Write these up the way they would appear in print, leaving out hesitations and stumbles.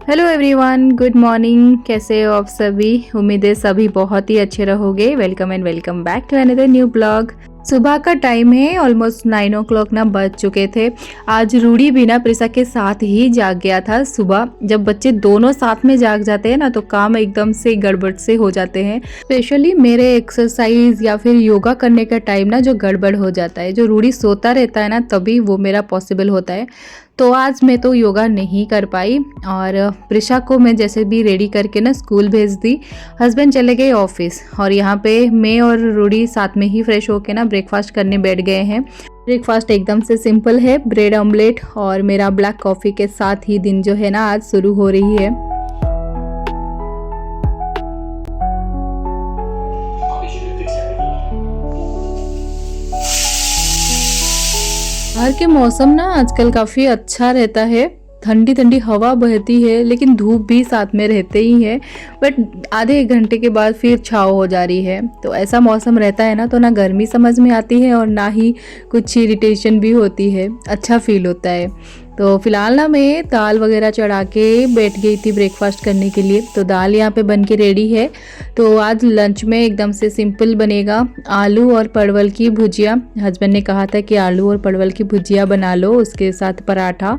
Hello everyone, good morning. कैसे हो आप सभी? उम्मीद है सभी बहुत ही अच्छे रहोगे। Welcome and welcome back to another new blog. सुबह का टाइम है, ऑलमोस्ट 9 o'clock ना बज चुके थे। आज रूडी भी ना प्रिसा के साथ ही जाग गया था। सुबह जब बच्चे दोनों साथ में जाग जाते हैं ना तो काम एकदम से गड़बड़ से हो जाते हैं। स्पेशली मेरे एक्सरसाइज या फिर योगा करने का टाइम ना जो गड़बड़ हो जाता है, जो रूडी सोता रहता है ना तभी वो मेरा पॉसिबल होता है। तो आज मैं तो योगा नहीं कर पाई और प्रिशा को मैं जैसे भी रेडी करके ना स्कूल भेज दी। हस्बैंड चले गए ऑफिस और यहाँ पे मैं और रूडी साथ में ही फ्रेश होके ना ब्रेकफास्ट करने बैठ गए हैं। ब्रेकफास्ट एकदम से सिंपल है, ब्रेड ऑमलेट और मेरा ब्लैक कॉफ़ी के साथ ही दिन जो है ना आज शुरू हो रही है। बाहर के मौसम ना आजकल काफ़ी अच्छा रहता है। ठंडी ठंडी हवा बहती है लेकिन धूप भी साथ में रहते ही है। बट आधे एक घंटे के बाद फिर छाँव हो जा रही है। तो ऐसा मौसम रहता है ना तो ना गर्मी समझ में आती है और ना ही कुछ इरिटेशन भी होती है। अच्छा फील होता है। तो फिलहाल ना मैं दाल वगैरह चढ़ा के बैठ गई थी ब्रेकफास्ट करने के लिए। तो दाल यहाँ पे बन के रेडी है। तो आज लंच में एकदम से सिंपल बनेगा, आलू और परवल की भुजिया। हस्बैंड ने कहा था कि आलू और परवल की भुजिया बना लो, उसके साथ पराठा।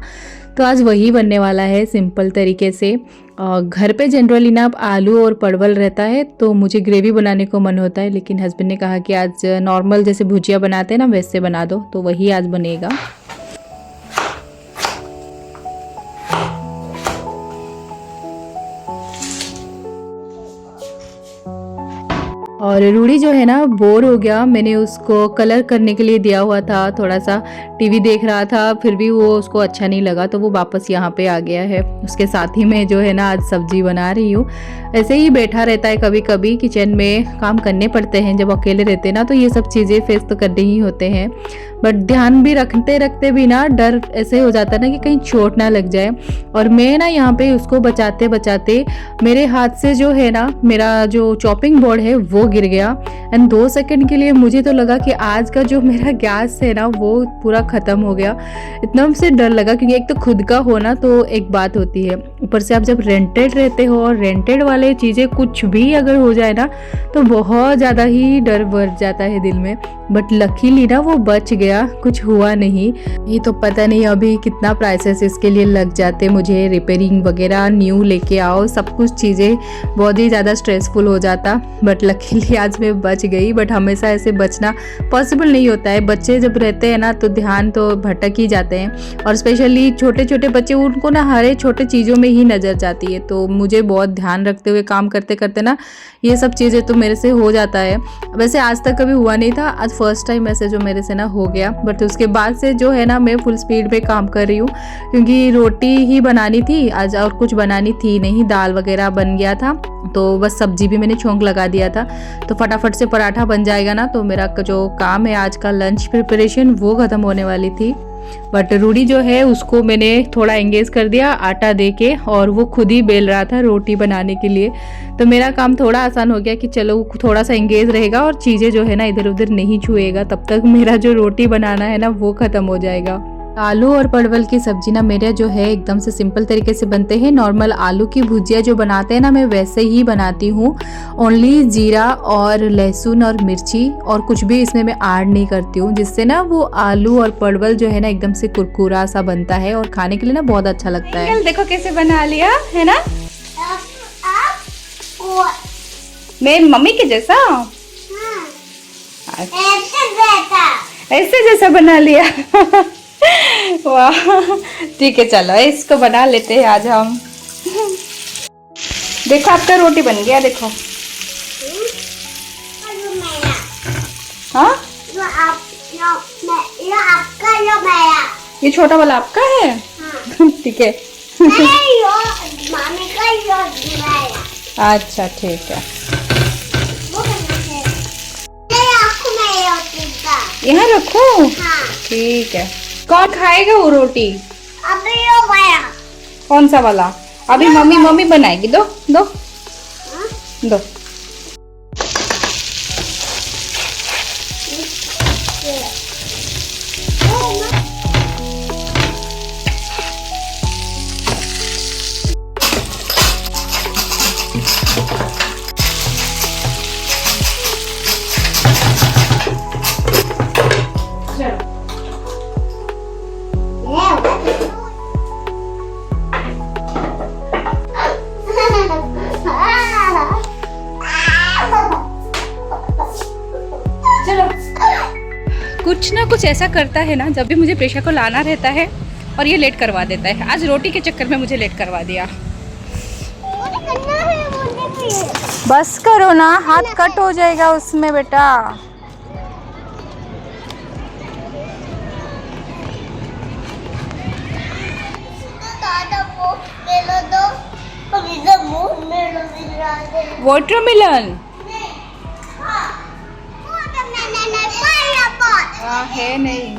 तो आज वही बनने वाला है सिंपल तरीके से। घर पे जनरली ना आलू और परवल रहता है तो मुझे ग्रेवी बनाने को मन होता है, लेकिन हस्बैंड ने कहा कि आज नॉर्मल जैसे भुजिया बनाते हैं ना वैसे बना दो, तो वही आज बनेगा। और रूडी जो है ना बोर हो गया। मैंने उसको कलर करने के लिए दिया हुआ था, थोड़ा सा टीवी देख रहा था, फिर भी वो उसको अच्छा नहीं लगा तो वो वापस यहाँ पे आ गया है। उसके साथ ही मैं जो है ना आज सब्जी बना रही हूँ। ऐसे ही बैठा रहता है, कभी कभी किचन में काम करने पड़ते हैं जब अकेले रहते हैं ना, तो ये सब चीज़ें फेस तो करने ही होते हैं। बट ध्यान भी रखते रखते भी ना डर ऐसे हो जाता है ना कि कहीं चोट ना लग जाए। और मैं ना यहाँ पे उसको बचाते बचाते मेरे हाथ से जो है ना मेरा जो चॉपिंग बोर्ड है वो गिर गया। एंड 2 सेकंड के लिए मुझे तो लगा कि आज का जो मेरा गैस है ना वो पूरा ख़त्म हो गया। इतना से डर लगा क्योंकि एक तो खुद का होना तो एक बात होती है, ऊपर से आप जब रेंटेड रहते हो और रेंटेड वाले चीज़ें कुछ भी अगर हो जाए ना तो बहुत ज़्यादा ही डर बढ़ जाता है दिल में। बट लकीली ना वो बच गया, कुछ हुआ नहीं। ये तो पता नहीं अभी कितना प्राइसेस इसके लिए लग जाते, मुझे रिपेयरिंग वगैरह न्यू लेके आओ, सब कुछ चीज़ें बहुत ही ज़्यादा स्ट्रेसफुल हो जाता। बट लकीली आज मैं बच गई। बट हमेशा ऐसे बचना पॉसिबल नहीं होता है। बच्चे जब रहते हैं ना तो ध्यान तो भटक ही जाते हैं और स्पेशली छोटे छोटे बच्चे, उनको ना हर एक छोटे चीज़ों में ही नज़र जाती है। तो मुझे बहुत ध्यान रखते हुए काम करते करते ना ये सब चीज़ें तो मेरे से हो जाता है। वैसे आज तक कभी हुआ नहीं था, आज फर्स्ट टाइम ऐसे जो मेरे से ना हो गया। बट उसके बाद से जो है ना मैं फुल स्पीड पे काम कर रही हूँ क्योंकि रोटी ही बनानी थी आज और कुछ बनानी थी नहीं, दाल वगैरह बन गया था तो बस सब्जी भी मैंने छोंक लगा दिया था। तो फटाफट से पराठा बन जाएगा ना तो मेरा जो काम है आज का लंच प्रिपरेशन वो ख़त्म होने वाली थी। बट रूडी जो है उसको मैंने थोड़ा एंगेज कर दिया आटा दे के और वो खुद ही बेल रहा था रोटी बनाने के लिए। तो मेरा काम थोड़ा आसान हो गया कि चलो थोड़ा सा एंगेज रहेगा और चीज़ें जो है ना इधर उधर नहीं छुएगा, तब तक मेरा जो रोटी बनाना है ना वो ख़त्म हो जाएगा। आलू और परवल की सब्जी ना मेरा जो है एकदम से सिंपल तरीके से बनते हैं। नॉर्मल आलू की भुजिया जो बनाते हैं ना मैं वैसे ही बनाती हूँ। ओनली जीरा और लहसुन और मिर्ची और कुछ भी इसमें मैं ऐड नहीं करती हूँ, जिससे ना वो आलू और परवल जो है ना एकदम से कुरकुरा सा बनता है और खाने के लिए ना बहुत अच्छा लगता है। देखो कैसे बना लिया है ना मैं मम्मी के जैसा। ऐसे जैसा बना लिया वाह, ठीक है चलो इसको बना लेते हैं आज हम। देखो आपका रोटी बन गया, देखो। हाँ ये छोटा वाला आपका है? ठीक है अच्छा ठीक है, यहाँ रखो। ठीक है, कौन खाएगा वो रोटी? अभी वो वाला। कौन सा वाला? अभी मम्मी बनाएगी, दो दो दो। ना कुछ ऐसा करता है ना, जब भी मुझे प्रेशा को लाना रहता है और ये लेट करवा देता है। आज रोटी के चक्कर में मुझे लेट करवा दिया। बस करो ना, हाथ कट हो जाएगा उसमें बेटा। वाटरमेलन है नहीं,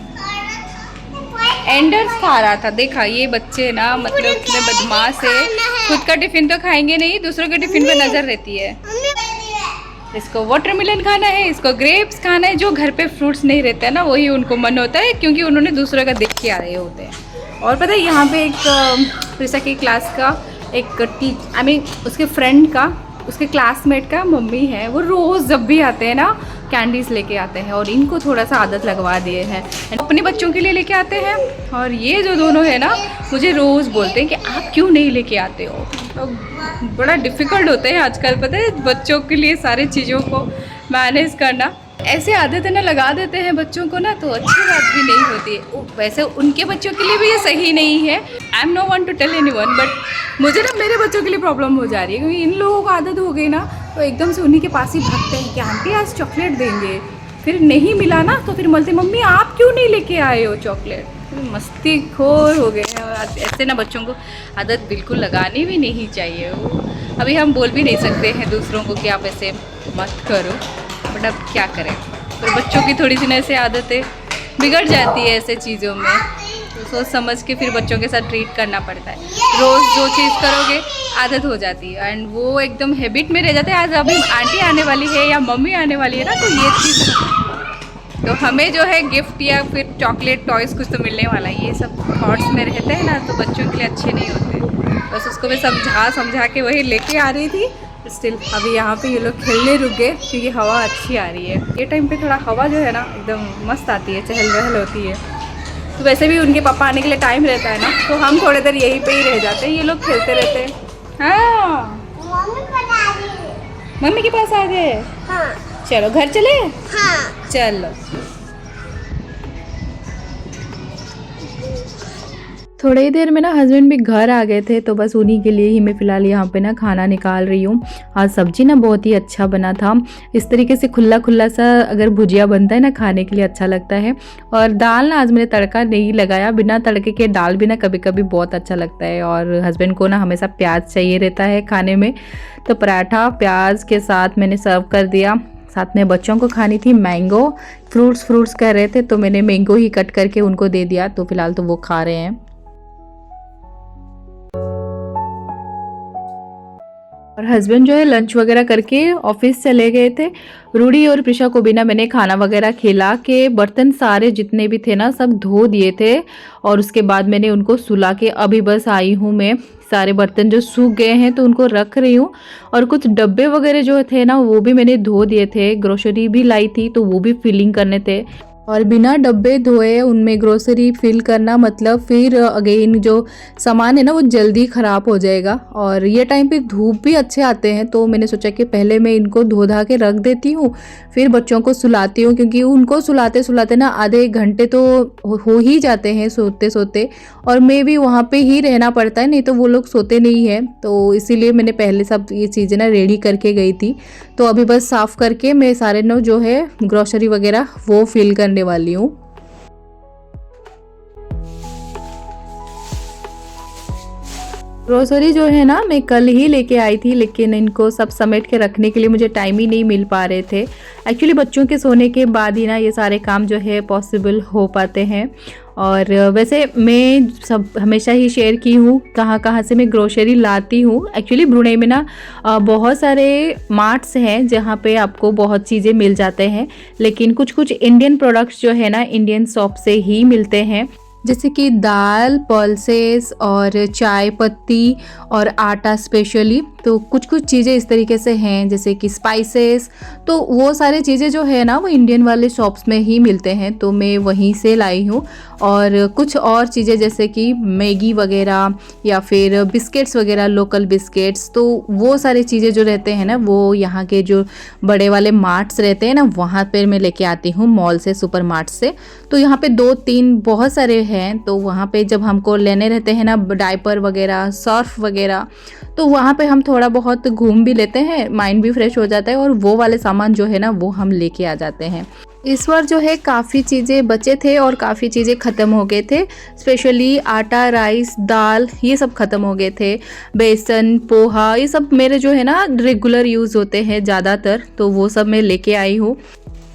एंडर्स खा रहा था। देखा ये बच्चे ना, मतलब इतने बदमाश है, खुद का टिफिन तो खाएंगे नहीं, दूसरों के टिफिन पे नजर रहती है। इसको वाटरमेलन खाना है, इसको ग्रेप्स खाना है। जो घर पे फ्रूट्स नहीं रहते हैं ना, वही उनको मन होता है, क्योंकि उन्होंने दूसरों का देख के आ रहे होते हैं। और पता है यहाँ पे एक प्रिसा की क्लास का एक उसके फ्रेंड का, उसके क्लासमेट का मम्मी है, वो रोज़ जब भी आते हैं ना कैंडीज़ लेके आते हैं, और इनको थोड़ा सा आदत लगवा दिए हैं, अपने बच्चों के लिए लेके आते हैं। और ये जो दोनों है ना, मुझे रोज़ बोलते हैं कि आप क्यों नहीं लेके आते हो। तो बड़ा डिफ़िकल्ट होता है आजकल, पता है, बच्चों के लिए सारी चीज़ों को मैनेज करना। ऐसे आदतें ना लगा देते हैं बच्चों को ना, तो अच्छी बात भी नहीं होती है। वैसे उनके बच्चों के लिए भी ये सही नहीं है। I am no one to tell anyone, but मुझे ना मेरे बच्चों के लिए प्रॉब्लम हो जा रही है, क्योंकि इन लोगों को आदत हो गई ना, तो एकदम से उन्हीं के पास ही भागते हैं कि आंटी आज चॉकलेट देंगे, फिर नहीं मिला ना तो फिर बोलते मम्मी आप क्यों नहीं लेके आए हो चॉकलेट। मस्ती खोर हो गए हैं। और ऐसे ना बच्चों को आदत बिल्कुल लगानी भी नहीं चाहिए। वो अभी हम बोल भी नहीं सकते हैं दूसरों को कि आप ऐसे मत करो, बट अब क्या करें, पर बच्चों की थोड़ी सी ना ऐसे आदतें बिगड़ जाती है ऐसे चीज़ों में, तो सोच समझ के फिर बच्चों के साथ ट्रीट करना पड़ता है। रोज़ जो चीज़ करोगे आदत हो जाती है, एंड वो एकदम हैबिट में रह जाते हैं। आज अभी आंटी आने वाली है या मम्मी आने वाली है ना, तो ये चीज़, तो हमें जो है गिफ्ट या फिर चॉकलेट टॉयज़ कुछ तो मिलने वाला है, ये सब थॉट्स में रहते हैं ना, तो बच्चों के लिए अच्छे नहीं होते। बस उसको मैं समझा के वही लेके आ रही थी। स्टिल अभी यहाँ पे ये लोग खेलने रुक गए, क्योंकि हवा अच्छी आ रही है। ये टाइम पे थोड़ा हवा जो है ना एकदम मस्त आती है, चहल पहल होती है। तो वैसे भी उनके पापा आने के लिए टाइम रहता है ना, तो हम थोड़ी देर यहीं पे ही रह जाते हैं, ये लोग खेलते रहते हैं। हाँ मम्मी के पास आ गए। हाँ। चलो घर चले। हाँ। चलो। थोड़ी देर में ना हस्बैंड भी घर आ गए थे, तो बस उन्हीं के लिए ही मैं फ़िलहाल यहाँ पे ना खाना निकाल रही हूँ। आज सब्जी ना बहुत ही अच्छा बना था। इस तरीके से खुला खुला सा अगर भुजिया बनता है ना, खाने के लिए अच्छा लगता है। और दाल ना आज मैंने तड़का नहीं लगाया, बिना तड़के के दाल भी ना कभी कभी बहुत अच्छा लगता है। और हस्बैंड को ना हमेशा प्याज चाहिए रहता है खाने में, तो पराठा प्याज के साथ मैंने सर्व कर दिया। साथ में बच्चों को खानी थी मैंगो, फ्रूट्स कह रहे थे, तो मैंने मैंगो ही कट करके उनको दे दिया, तो फिलहाल तो वो खा रहे हैं। और हस्बैंड जो है लंच वगैरह करके ऑफिस चले गए थे। रूडी और प्रिशा को भी ना मैंने खाना वगैरह खिला के बर्तन सारे जितने भी थे ना सब धो दिए थे, और उसके बाद मैंने उनको सुला के अभी बस आई हूँ मैं। सारे बर्तन जो सूख गए हैं तो उनको रख रही हूँ, और कुछ डब्बे वगैरह जो थे ना वो भी मैंने धो दिए थे। ग्रोसरी भी लाई थी तो वो भी फिलिंग करने थे, और बिना डब्बे धोए उनमें ग्रोसरी फिल करना मतलब फिर अगेन जो सामान है ना वो जल्दी ख़राब हो जाएगा। और ये टाइम पे धूप भी अच्छे आते हैं, तो मैंने सोचा कि पहले मैं इनको धो धा के रख देती हूँ, फिर बच्चों को सुलाती हूँ, क्योंकि उनको सुलाते सुलाते ना आधे घंटे तो हो ही जाते हैं सोते सोते, और मैं भी वहाँ पे ही रहना पड़ता है, नहीं तो वो लोग सोते नहीं हैं। तो इसीलिए मैंने पहले सब ये चीज़ें ना रेडी करके गई थी। तो अभी बस साफ़ करके मैं सारे नो जो है ग्रोसरी वगैरह वो फिल करने वाली हूँ। ग्रोसरी जो है ना मैं कल ही लेके आई थी, लेकिन इनको सब समेट के रखने के लिए मुझे टाइम ही नहीं मिल पा रहे थे। एक्चुअली बच्चों के सोने के बाद ही ना ये सारे काम जो है पॉसिबल हो पाते हैं। और वैसे मैं सब हमेशा ही शेयर की हूँ कहाँ कहाँ से मैं ग्रोसरी लाती हूँ। एक्चुअली ब्रुनेई में ना बहुत सारे मार्ट्स हैं जहाँ पे आपको बहुत चीज़ें मिल जाते हैं, लेकिन कुछ कुछ इंडियन प्रोडक्ट्स जो है ना इंडियन शॉप से ही मिलते हैं। जैसे कि दाल, पल्सेस और चाय पत्ती और आटा स्पेशली। तो कुछ कुछ चीज़ें इस तरीके से हैं, जैसे कि स्पाइसेस। तो वो सारी चीज़ें जो है ना वो इंडियन वाले शॉप्स में ही मिलते हैं, तो मैं वहीं से लाई हूँ। और कुछ और चीज़ें जैसे कि मैगी वगैरह या फिर बिस्किट्स वगैरह, लोकल बिस्किट्स, तो वो सारी चीज़ें जो रहते हैं ना वो यहाँ के जो बड़े वाले मार्ट्स रहते हैं ना वहाँ पर मैं लेके आती हूँ, मॉल से, सुपर मार्ट से। तो यहाँ पे 2-3 बहुत सारे हैं, तो वहाँ पे जब हमको लेने रहते हैं ना डायपर वगैरह, सर्फ वगैरह, तो वहाँ पे हम थोड़ा बहुत घूम भी लेते हैं, माइंड भी फ्रेश हो जाता है और वो वाले सामान जो है ना वो हम लेके आ जाते हैं। इस बार जो है काफ़ी चीज़ें बचे थे और काफ़ी चीज़ें ख़त्म हो गए थे, स्पेशली आटा, राइस, दाल, ये सब ख़त्म हो गए थे। बेसन, पोहा, ये सब मेरे जो है ना रेगुलर यूज़ होते हैं ज़्यादातर, तो वो सब मैं लेके आई हूँ।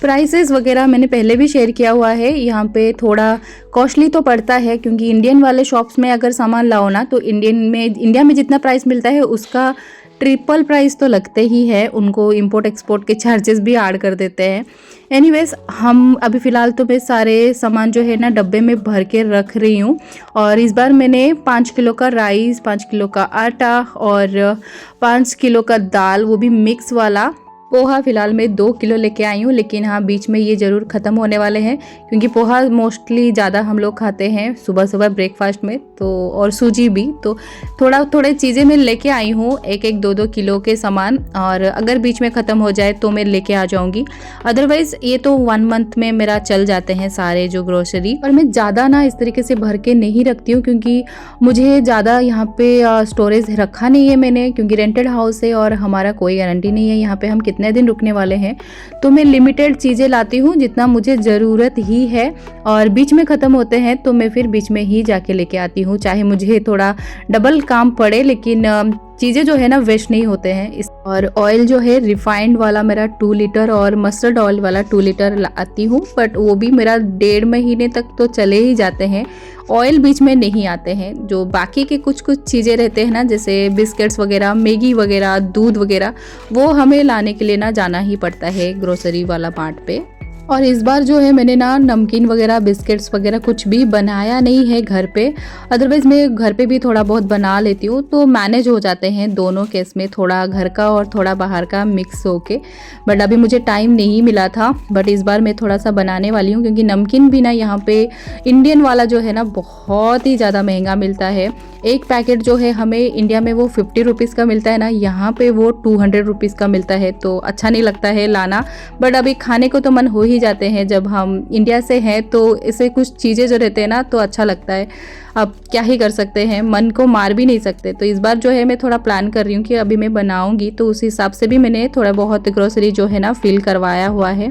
प्राइसेस वगैरह मैंने पहले भी शेयर किया हुआ है। यहाँ पे थोड़ा कॉस्टली तो पड़ता है, क्योंकि इंडियन वाले शॉप्स में अगर सामान लाओ ना तो इंडिया में जितना प्राइस मिलता है उसका ट्रिपल प्राइस तो लगते ही है। उनको इंपोर्ट एक्सपोर्ट के चार्जेस भी ऐड कर देते हैं। एनीवेज, हम अभी फ़िलहाल तो मैं सारे सामान जो है ना डब्बे में भर के रख रही हूँ। और इस बार मैंने 5 किलो का राइस, 5 किलो का आटा और 5 किलो का दाल, वो भी मिक्स वाला। पोहा फ़िलहाल मैं 2 किलो लेके आई हूँ, लेकिन हाँ बीच में ये ज़रूर ख़त्म होने वाले हैं, क्योंकि पोहा मोस्टली ज़्यादा हम लोग खाते हैं सुबह सुबह ब्रेकफास्ट में, तो और सूजी भी। तो थोड़े चीज़ें मैं लेके आई हूँ, 1-1, 2-2 किलो के सामान, और अगर बीच में ख़त्म हो जाए तो मैं लेके आ जाऊँगी। अदरवाइज़ ये तो 1 मंथ में मेरा चल जाते हैं सारे जो ग्रोसरी। और मैं ज़्यादा ना इस तरीके से भर के नहीं रखती हूँ, क्योंकि मुझे ज़्यादा यहाँ पे स्टोरेज रखा नहीं है मैंने, क्योंकि रेंटेड हाउस है और हमारा कोई गारंटी नहीं है यहाँ पे हम कितने दिन रुकने वाले हैं। तो मैं लिमिटेड चीज़ें लाती हूँ, जितना मुझे ज़रूरत ही है, और बीच में ख़त्म होते हैं तो मैं फिर बीच में ही जाके लेके आती हूँ, चाहे मुझे थोड़ा डबल काम पड़े, लेकिन चीज़ें जो है ना वेस्ट नहीं होते हैं। और ऑयल जो है रिफाइंड वाला मेरा 2 लीटर और मस्टर्ड ऑयल वाला 2 लीटर लाती हूँ, बट वो भी मेरा 1.5 महीने तक तो चले ही जाते हैं। ऑयल बीच में नहीं आते हैं। जो बाकी के कुछ कुछ चीज़ें रहते हैं ना, जैसे बिस्किट्स वगैरह, मैगी वगैरह, दूध वगैरह, वो हमें लाने के लिए ना जाना ही पड़ता है ग्रोसरी वाला मार्ट पे। और इस बार जो है मैंने ना नमकीन वगैरह, बिस्किट्स वगैरह कुछ भी बनाया नहीं है घर पे। अदरवाइज़ मैं घर पे भी थोड़ा बहुत बना लेती हूँ, तो मैनेज हो जाते हैं दोनों केस में, थोड़ा घर का और थोड़ा बाहर का मिक्स होके। बट अभी मुझे टाइम नहीं मिला था, बट इस बार मैं थोड़ा सा बनाने वाली हूँ, क्योंकि नमकीन भी ना यहाँ पे इंडियन वाला जो है ना बहुत ही ज़्यादा महंगा मिलता है। एक पैकेट जो है हमें इंडिया में वो 50 रुपीज़ का मिलता है ना, यहाँ पे वो 200 रुपीज़ का मिलता है, तो अच्छा नहीं लगता है लाना। बट अभी खाने को तो मन हो ही जाते हैं, जब हम इंडिया से हैं तो ऐसे कुछ चीज़ें जो रहते हैं ना तो अच्छा लगता है। अब क्या ही कर सकते हैं, मन को मार भी नहीं सकते। तो इस बार जो है मैं थोड़ा प्लान कर रही हूँ कि अभी मैं बनाऊँगी, तो उस हिसाब से भी मैंने थोड़ा बहुत ग्रोसरी जो है ना फिल करवाया हुआ है।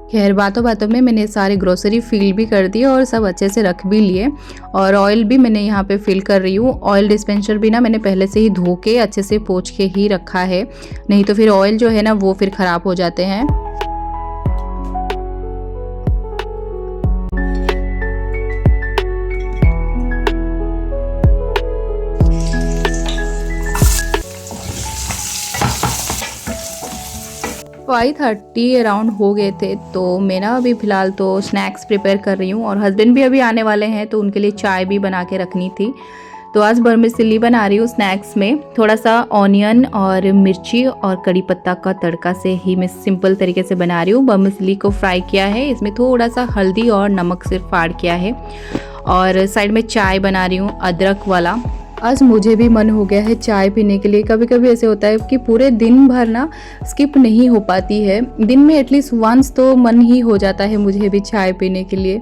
खैर, बातों बातों में मैंने सारी ग्रोसरी फिल भी कर दी और सब अच्छे से रख भी लिए। और ऑयल भी मैंने यहाँ पे फिल कर रही हूँ। ऑयल डिस्पेंसर भी ना मैंने पहले से ही धो के अच्छे से पोंछ के ही रखा है, नहीं तो फिर ऑयल जो है ना वो फिर ख़राब हो जाते हैं। तो 5:30 अराउंड हो गए थे, तो मैं ना अभी फ़िलहाल तो स्नैक्स प्रिपेयर कर रही हूँ, और हस्बैंड भी अभी आने वाले हैं तो उनके लिए चाय भी बना के रखनी थी। तो आज वर्मिसेली बना रही हूँ। स्नैक्स में थोड़ा सा ऑनियन और मिर्ची और कड़ी पत्ता का तड़का से ही मैं सिंपल तरीके से बना रही हूँ। वर्मिसेली को फ्राई किया है, इसमें थोड़ा सा हल्दी और नमक सिर्फ ऐड किया है, और साइड में चाय बना रही हूँ अदरक वाला। आज मुझे भी मन हो गया है चाय पीने के लिए। कभी कभी ऐसे होता है कि पूरे दिन भर ना स्किप नहीं हो पाती है, दिन में एटलीस्ट वंस तो मन ही हो जाता है मुझे भी चाय पीने के लिए।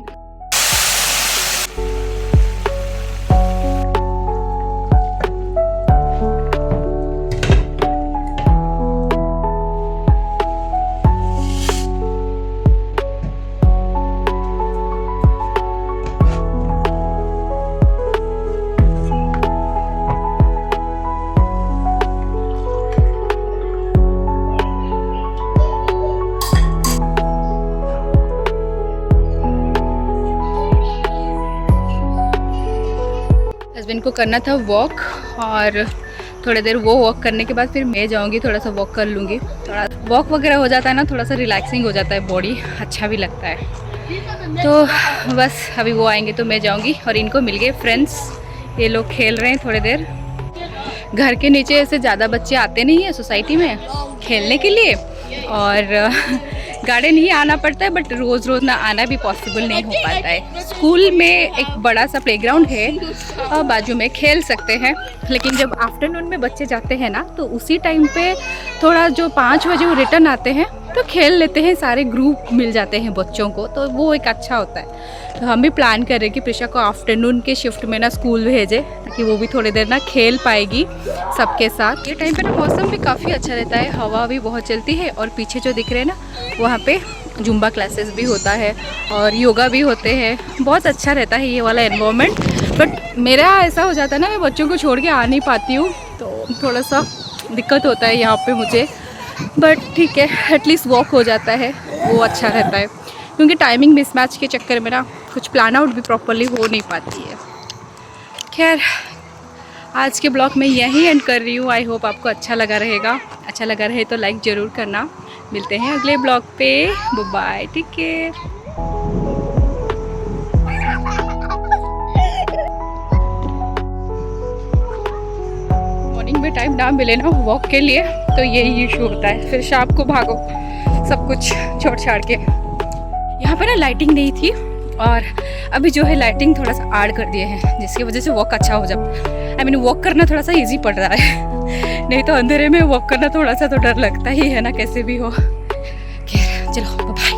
हस्बैंड को करना था वॉक, और थोड़ी देर वो वॉक करने के बाद फिर मैं जाऊंगी, थोड़ा सा वॉक कर लूँगी। थोड़ा वॉक वगैरह हो जाता है ना, थोड़ा सा रिलैक्सिंग हो जाता है बॉडी, अच्छा भी लगता है। तो बस अभी वो आएंगे तो मैं जाऊंगी। और इनको मिल गए फ्रेंड्स, ये लोग खेल रहे हैं थोड़ी देर। घर के नीचे ऐसे ज़्यादा बच्चे आते नहीं हैं सोसाइटी में खेलने के लिए, और गार्डन ही आना पड़ता है, बट रोज़ रोज़ ना आना भी पॉसिबल नहीं हो पाता है। स्कूल में एक बड़ा सा प्लेग्राउंड है और बाजू में खेल सकते हैं, लेकिन जब आफ्टरनून में बच्चे जाते हैं ना तो उसी टाइम पे थोड़ा जो 5 बजे वो रिटर्न आते हैं तो खेल लेते हैं, सारे ग्रुप मिल जाते हैं बच्चों को, तो वो एक अच्छा होता है। तो हम भी प्लान कर रहे हैं कि प्रिशा को आफ्टरनून के शिफ्ट में ना स्कूल भेजे, ताकि वो भी थोड़ी देर ना खेल पाएगी सबके साथ। ये टाइम पे ना मौसम भी काफ़ी अच्छा रहता है, हवा भी बहुत चलती है, और पीछे जो दिख रहे हैं ना वहाँ पे जुम्बा क्लासेस भी होता है और योगा भी होते हैं। बहुत अच्छा रहता है ये वाला एनवायरनमेंट। बट मेरा ऐसा हो जाता है ना, मैं बच्चों को छोड़ के आ नहीं पाती हूँ, तो थोड़ा सा दिक्कत होता है यहाँ पे मुझे। बट ठीक है, एटलीस्ट वॉक हो जाता है, वो अच्छा रहता है, क्योंकि टाइमिंग मिसमैच के चक्कर में ना कुछ प्लान आउट भी प्रॉपरली हो नहीं पाती है। खैर, आज के ब्लॉग में यहीं एंड कर रही हूँ। आई होप आपको अच्छा लगा रहेगा। अच्छा लगा रहे तो लाइक ज़रूर करना। मिलते हैं अगले ब्लॉग पे। Bye bye, take care. Morning में टाइम ना मिले ना वॉक के लिए तो यही इशू होता है, फिर शाम को भागो सब कुछ छोड़ छाड़ के। यहाँ पे ना लाइटिंग नहीं थी, और अभी जो है लाइटिंग थोड़ा सा ऐड कर दिए हैं, जिसकी वजह से वॉक अच्छा हो जाए। आई मीन वॉक करना थोड़ा सा इजी पड़ रहा है, नहीं तो अंधेरे में वॉक करना थोड़ा सा तो डर लगता ही है ना, कैसे भी हो। खैर चलो, बाय।